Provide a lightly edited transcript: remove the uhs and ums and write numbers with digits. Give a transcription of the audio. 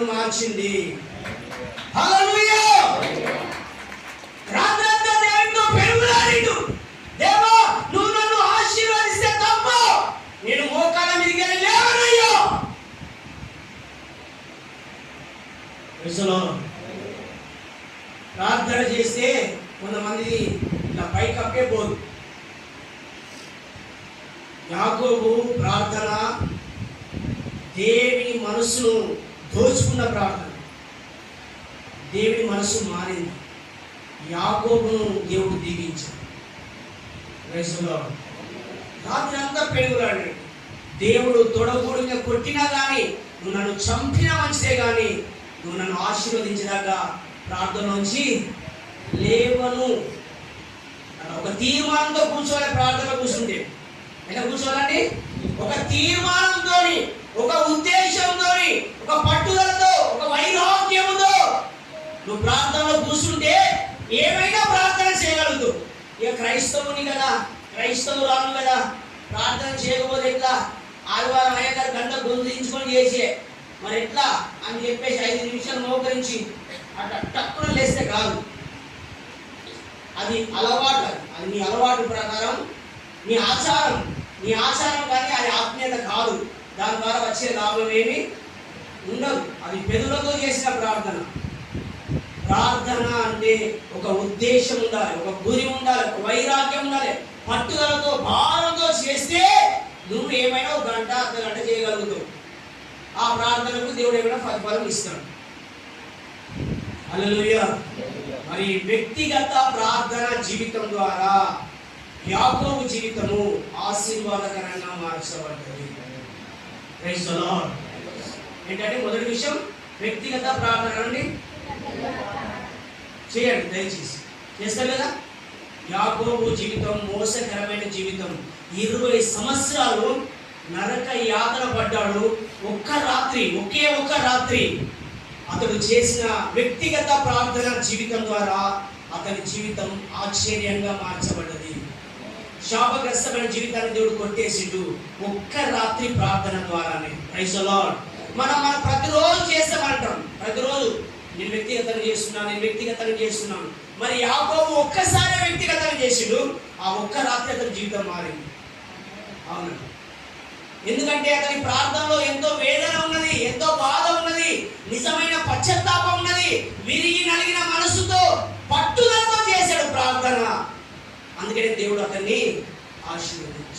నన్ను మార్చింది. హల్లెలూయా. రాత్రంతా దేవునితో పెరుగులాడిటు, దేవా నువ్వు నన్ను ఆశీర్వదిస్తే తప్ప నేను మోకాళ్ళ మీదకి లేవనయ్యో. ప్రార్థన చేస్తే కొంతమంది ఇలా పైకప్పే పోదు. యాకోబు ప్రార్థన దేవుని మనసును దోచుకున్న ప్రార్థన. దేవుని మనసు మారింది. యాకోబును దేవుడు దీవించాడు. రాత్రి అంతా పెరుగులాడు. దేవుడు తొడగూడిగా కొట్టినా కానీ నువ్వు నన్ను చంపినా మంచిదే, కానీ నువ్వు నన్ను ఆశీర్వదించినాక ప్రార్థన నుంచి లేవను. ఒక తీర్మానంతో కూర్చోవాలి. ప్రార్థన కూర్చుంటే ఎలా కూర్చోవాలండి? ఒక తీర్మానంతో, ఒక ఉద్దేశంతో, ఒక పట్టుదలతో, ఒక వైరాగ్యంతో నువ్వు ప్రార్థనలో కూర్చుంటే ఏమైనా ప్రార్థన చేయగలుగుతావు. ఇక క్రైస్తవుని కదా, క్రైస్తవురాలు కదా, ప్రార్థన చేయకపోతే ఎట్లా? ఆదివారం అయ్యగారు గంట గొంతుకొని చేసే మరి ఎట్లా అని చెప్పేసి 5 నిమిషాలు మోకరించి అట్లా టక్కున లేస్తే కాదు. అది అలవాటు. అది నీ అలవాటు ప్రకారం, నీ ఆచారం కానీ అది ఆత్మీయత కాదు. దాని ద్వారా వచ్చే లాభం ఏమి ఉండదు. అది పెదవులతో చేసిన ప్రార్థన. ప్రార్థన అంటే ఒక ఉద్దేశం ఉండాలి, ఒక గురి ఉండాలి, ఒక వైరాగ్యం ఉండాలి. పట్టుదలతో భారంతో చేస్తే నువ్వు ఏమైనా 1 గంట అర్ధగంట చేయగలుగుతావు. ఆ ప్రార్థనకు దేవుడు ఏమైనా ఫలం ఇస్తాడు. హల్లెలూయా. మరి వ్యక్తిగత ప్రార్థన జీవితం ద్వారా యాకోబు జీవితము ఆశీర్వాదకరంగా మార్చబడ్డది. Praise the lord. ఏంటంటే మొదటి విషయం వ్యక్తిగత ప్రార్థన అండి. చేయండి దయచేసి. చేస్తారు కదా. యాకోబు జీవితం మోసకరమైన జీవితం. 20 సంవత్సరాలు నరక యాతన పడ్డాడు. ఒకే ఒక్క రాత్రి అతడు చేసిన వ్యక్తిగత ప్రార్థన జీవితం ద్వారా అతని జీవితం ఆశ్చర్యంగా మార్చబడ్డది. శాపగ్రస్తమైన జీవితాన్ని దేవుడు కొట్టేసిండు ఒక్క రాత్రి ప్రార్థన ద్వారానే. Praise the Lord. మనం ప్రతిరోజు చేస్తామంటాం. ప్రతిరోజు నేను వ్యక్తిగతంగా చేస్తున్నాను. మరి యాకోబు ఒక్కసారి వ్యక్తిగతంగా చేసిండు. ఆ ఒక్క రాత్రి అతని జీవితం మారింది. అవును. ఎందుకంటే అతని ప్రార్థనలో ఎంతో వేదన ఉన్నది, ఎంతో బాధ ఉన్నది, నిజమైన పశ్చాత్తాపం ఉన్నది. విరిగి నలిగిన మనసుతో పట్టుదలతో చేశాడు ప్రార్థన. అందుకనే దేవుడు అతన్ని ఆశీర్వదించాడు.